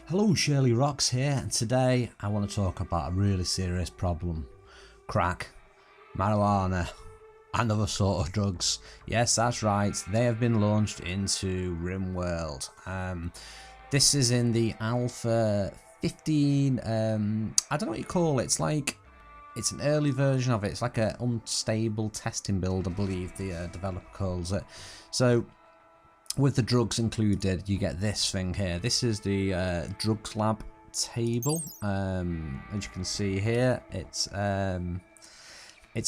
Hello, Shirley Rocks here, and today I want to talk about a really serious problem. Crack, marijuana, and other sort of drugs. Yes, that's right, they have been launched into Rimworld. This is in the Alpha 15, I don't know what you call it, it's an early version of it. It's like an unstable testing build, I believe the developer calls it. So with the drugs included, you get this thing here. This is the drugs lab table. As you can see here, it's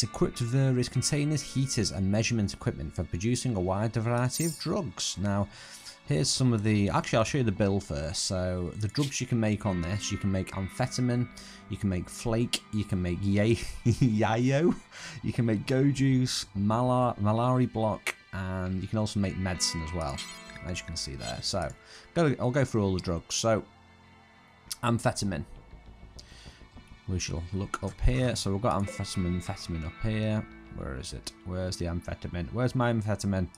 equipped with various containers, heaters, and measurement equipment for producing a wide variety of drugs. Now, here's some of the. Actually, I'll show you the bill first. So, the drugs you can make on this: you can make amphetamine, you can make flake, you can make yayo, you can make go juice, malari block, and you can also make medicine as well, as you can see there. So I'll go through all the drugs. So amphetamine, we shall look up here. So we've got amphetamine up here. Where is it? Where's the amphetamine? Where's my amphetamine?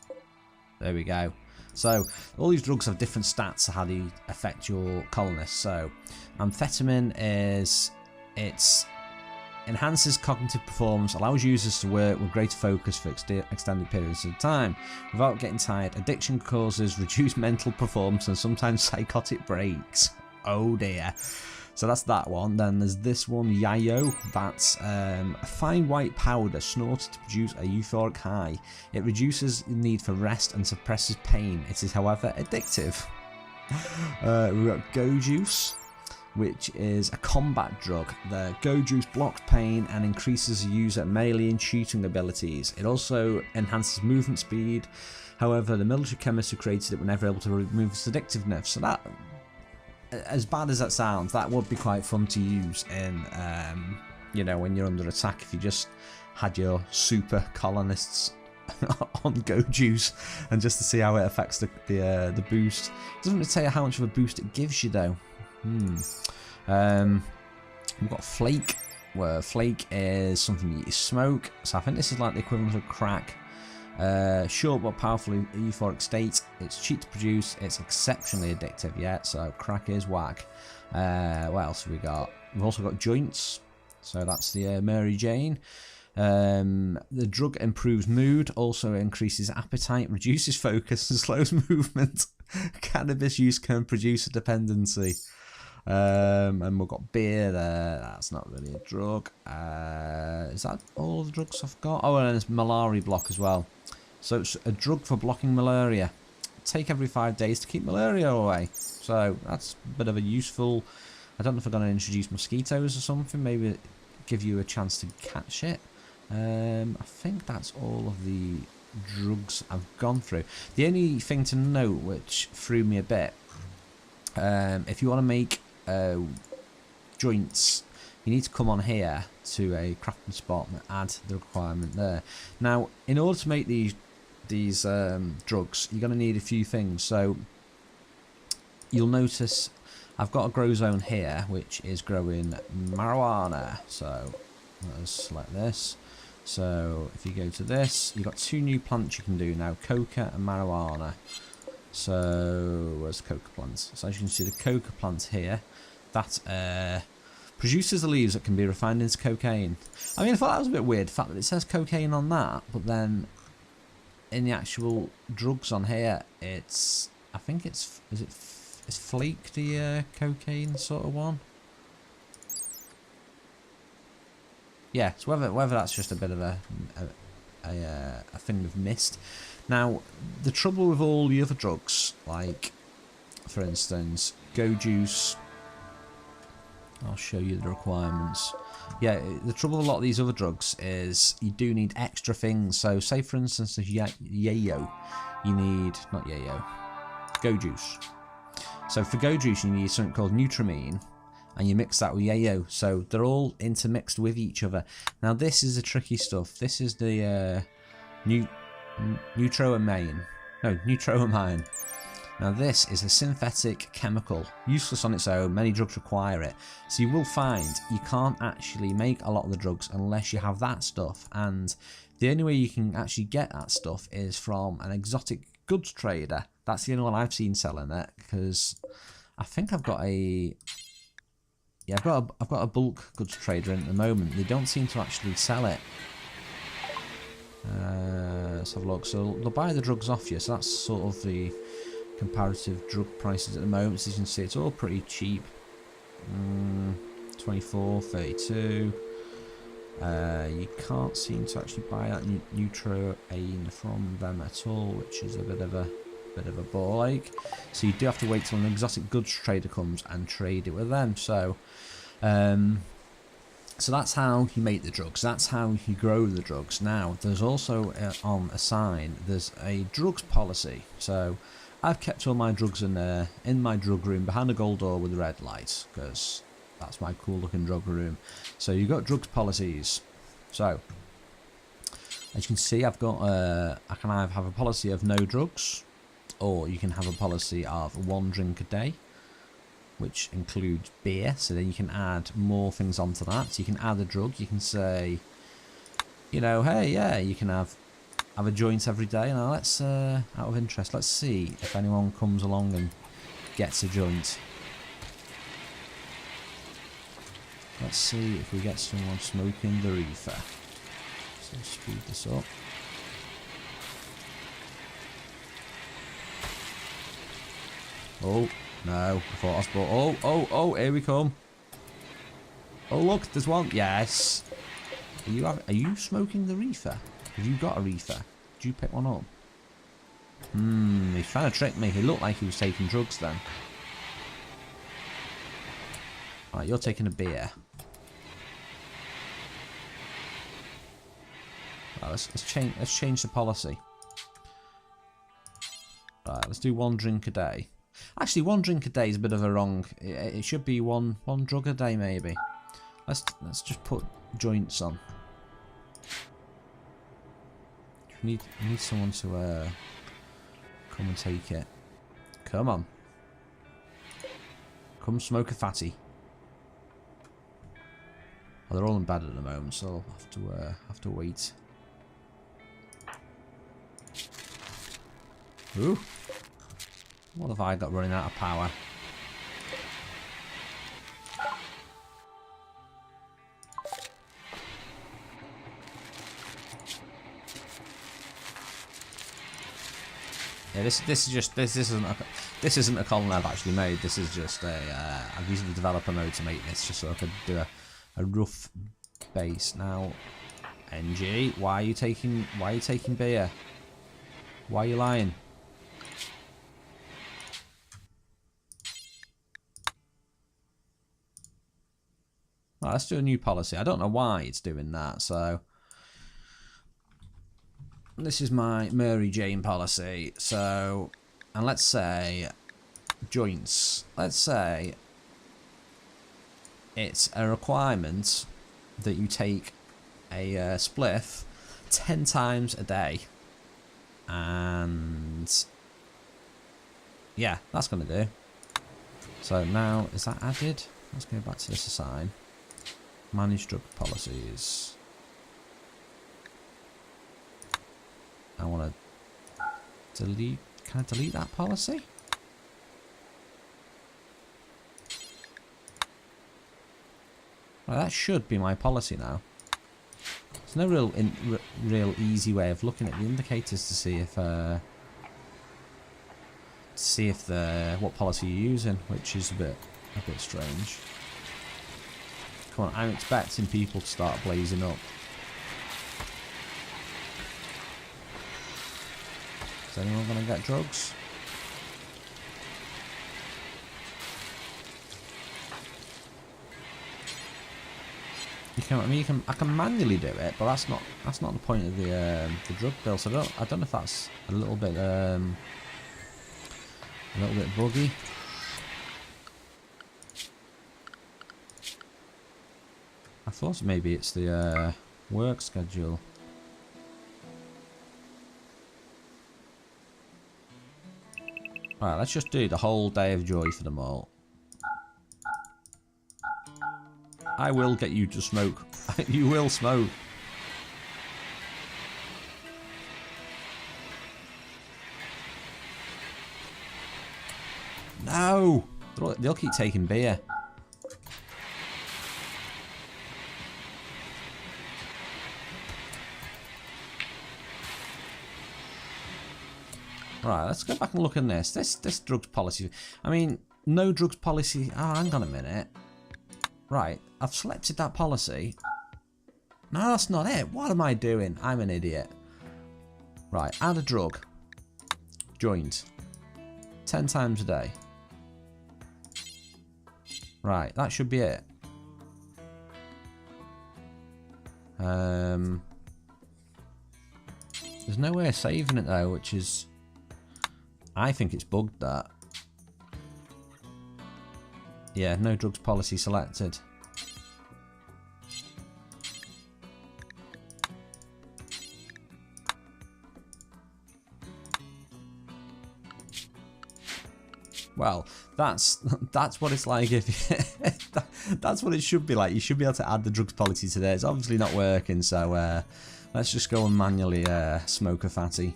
There we go. So all these drugs have different stats to how they affect your colonists. So amphetamine enhances cognitive performance, allows users to work with greater focus for extended periods of time without getting tired. Addiction causes reduced mental performance and sometimes psychotic breaks. Oh dear. So that's that one. Then there's this one, yayo. That's a fine white powder snorted to produce a euphoric high. It reduces the need for rest and suppresses pain. It is, however, addictive. We've got go juice, which is a combat drug. The go juice blocks pain and increases the user melee and shooting abilities. It also enhances movement speed. However, the military chemists who created it were never able to remove its addictiveness. So that, as bad as that sounds, that would be quite fun to use in, you know, when you're under attack. If you just had your super colonists on go juice, and just to see how it affects the boost. It doesn't really tell you how much of a boost it gives you though. We've got flake, where flake is something you smoke. So I think this is like the equivalent of crack. Short but powerful euphoric state. It's cheap to produce. It's exceptionally addictive. Yeah, so crack is whack. What else have we got? We've also got joints. So that's the Mary Jane. The drug improves mood, also increases appetite, reduces focus, and slows movement. Cannabis use can produce a dependency. And we've got beer there. That's not really a drug. Is that all the drugs I've got? Oh, and there's malari block as well. So it's a drug for blocking malaria. Take every 5 days to keep malaria away. So that's a bit of a useful. I don't know if I'm going to introduce mosquitoes or something. Maybe give you a chance to catch it. I think that's all of the drugs I've gone through. The only thing to note which threw me a bit, if you want to make joints, you need to come on here to a crafting spot and add the requirement there. Now, in order to make these drugs, you're going to need a few things. So you'll notice I've got a grow zone here which is growing marijuana. So let's select this. So if you go to this, you've got 2 new plants you can do now, coca and marijuana. So where's the coca plants? So as you can see, the coca plant here, that produces the leaves that can be refined into cocaine. I mean, I thought that was a bit weird, the fact that it says cocaine on that, but then in the actual drugs on here, it's, I think it's, is flake the cocaine sort of one? Yeah, so whether that's just a bit of a thing we've missed. Now, the trouble with all the other drugs, like, for instance, go juice, I'll show you the requirements. Yeah, the trouble with a lot of these other drugs is you do need extra things. So, say for instance, the yayo, you need, not yayo, go juice. So for go juice, you need something called nutramine, and you mix that with yayo. So they're all intermixed with each other. Now, this is the tricky stuff. This is the neutroamine. No, neutroamine. Now this is a synthetic chemical, useless on its own, many drugs require it. So you will find you can't actually make a lot of the drugs unless you have that stuff, and the only way you can actually get that stuff is from an exotic goods trader. That's the only one I've seen selling it, because I think I've got a... Yeah, I've got a bulk goods trader in at the moment. They don't seem to actually sell it. Let's have a look. So they'll buy the drugs off you. So that's sort of the comparative drug prices at the moment. As you can see, it's all pretty cheap. 24, 32. You can't seem to actually buy that Neutroane from them at all, which is a bit of a ball ache. So you do have to wait till an exotic goods trader comes and trade it with them. So so that's how you make the drugs. That's how you grow the drugs. Now there's also on a sign there's a drugs policy. So I've kept all my drugs in my drug room behind a gold door with a red light, because that's my cool looking drug room. So you've got drugs policies. So as you can see, I've got I can either have a policy of no drugs, or you can have a policy of 1 drink a day, which includes beer. So then you can add more things onto that. So you can add a drug. You can say, you know, hey, yeah, you can have a joint every day. Now let's out of interest, let's see if anyone comes along and gets a joint. Let's see if we get someone smoking the reefer. So speed this up. Oh, no. I thought I was brought... Oh, here we come. Oh, look, there's one. Yes. Are you smoking the reefer? Have you got a reefer? Did you pick one up? He's trying to trick me. He looked like he was taking drugs then. Alright, you're taking a beer. Right, let's change the policy. Right, let's do 1 drink a day. Actually, 1 drink a day is a bit of a wrong. It should be one drug a day maybe. Let's just put joints on. We need someone to come and take it. Come on. Come smoke a fatty. Oh, they're all in bed at the moment, so I'll have to wait. Ooh. What have I got running out of power? Yeah, this isn't a column I've actually made. This is just I've used the developer mode to make this, just so I could do a rough base. Now, NG, why are you taking beer? Why are you lying? Right, let's do a new policy. I don't know why it's doing that, so this is my Mary Jane policy. So, and let's say joints. Let's say it's a requirement that you take a spliff 10 times a day, and yeah, that's gonna do. So now, is that added? Let's go back to this assign. Manage drug policies. I want to delete. Can I delete that policy? Well, that should be my policy now. There's no real easy way of looking at the indicators to see if what policy you're using, which is a bit strange. Come on, I'm expecting people to start blazing up. Is anyone going to get drugs? I can manually do it, but that's not the point of the drug bill. So I don't know if that's a little bit buggy. I thought maybe it's the work schedule. Alright, let's just do the whole day of joy for them all. I will get you to smoke. You will smoke. No! They'll keep taking beer. Right, let's go back and look at this. This drugs policy. I mean, no drugs policy. Oh, hang on a minute. Right, I've selected that policy. No, that's not it. What am I doing? I'm an idiot. Right, add a drug. Joint. 10 times a day. Right, that should be it. There's no way of saving it though, which is... I think it's bugged, that. Yeah, no drugs policy selected. Well, that's what it's like if you, that's what it should be like. You should be able to add the drugs policy today. It's obviously not working, so let's just go and manually smoke a fatty.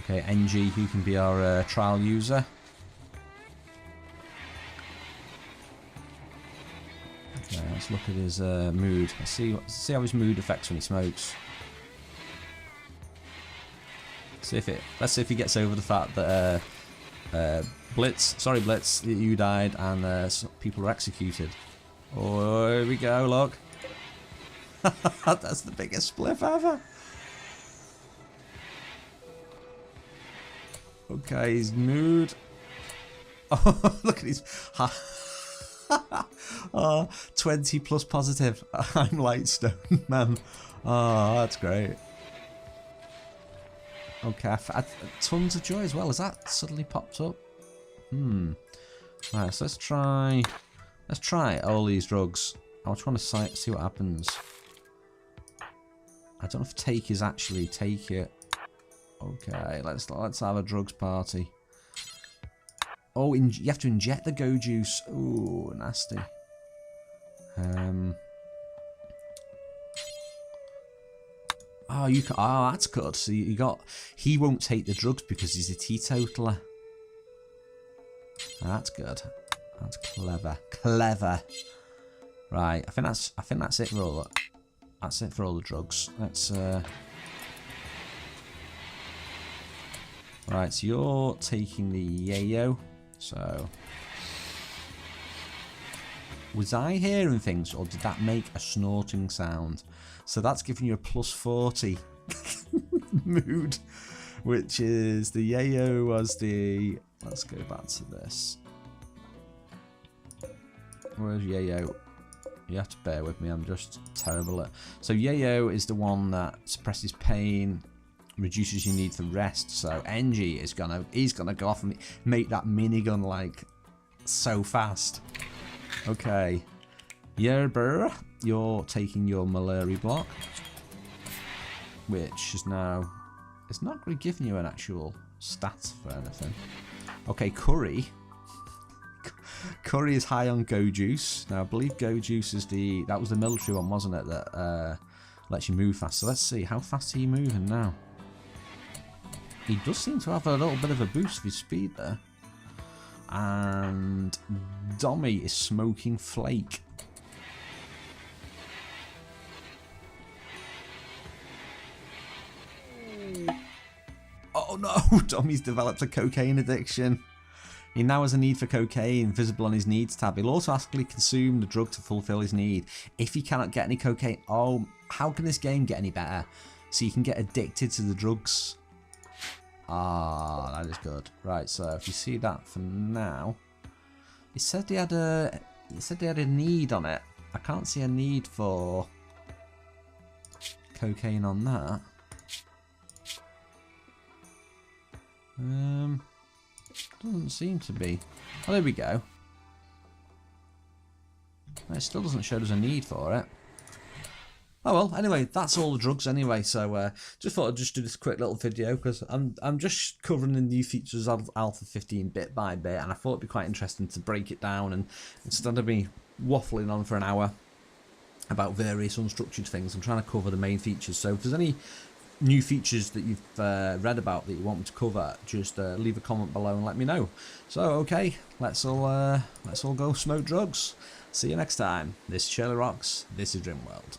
Okay, NG, who can be our trial user? Okay, let's look at his mood. Let's see how his mood affects when he smokes. Let's see if he gets over the fact that Blitz, you died and people were executed. Oh, here we go, look. That's the biggest spliff ever. Okay, his mood. Oh, look at his. Oh, 20 plus positive. I'm Lightstone, man. Oh, that's great. Okay, tons of joy as well. Has that suddenly popped up? Right, so let's try all these drugs. I just want to see what happens. I don't know if take is actually take it. Okay, let's have a drugs party. Oh, you have to inject the go juice. Ooh, nasty. Oh, oh, that's good. So he won't take the drugs because he's a teetotaler. That's good. That's clever. Clever. Right, I think that's it for all. That's it for all the drugs. Let's Right, so you're taking the yayo. So was I hearing things, or did that make a snorting sound? So that's giving you a plus 40 mood, which is the yayo was the... Let's go back to this. Where's yayo? You have to bear with me, I'm just terrible at... So yayo is the one that suppresses pain, reduces your need for rest. So NG is he's gonna go off and make that minigun like so fast. Okay, Yerber, you're taking your malaria block, which is now, it's not really giving you an actual stat for anything. Okay, Curry is high on Go Juice. Now I believe Go Juice is that was the military one, wasn't it, that lets you move fast. So let's see, how fast are you moving now? He does seem to have a little bit of a boost of his speed there. And Dommy is smoking flake. Oh no, Dommy's developed a cocaine addiction. He now has a need for cocaine visible on his needs tab. He'll also actually consume the drug to fulfill his need. If he cannot get any cocaine, oh, how can this game get any better? So you can get addicted to the drugs. Ah, that is good. Right, so if you see that for now, he said he had a need on it. I can't see a need for cocaine on that. Doesn't seem to be. Oh, there we go. It still doesn't show there's a need for it. Oh well, anyway, that's all the drugs anyway, so just thought I'd just do this quick little video because I'm just covering the new features of Alpha 15 bit by bit, and I thought it'd be quite interesting to break it down, and instead of me waffling on for an hour about various unstructured things, I'm trying to cover the main features. So if there's any new features that you've read about that you want me to cover, just leave a comment below and let me know. So okay, let's all go smoke drugs. See you next time. This is Shirley Rocks. This is Rimworld.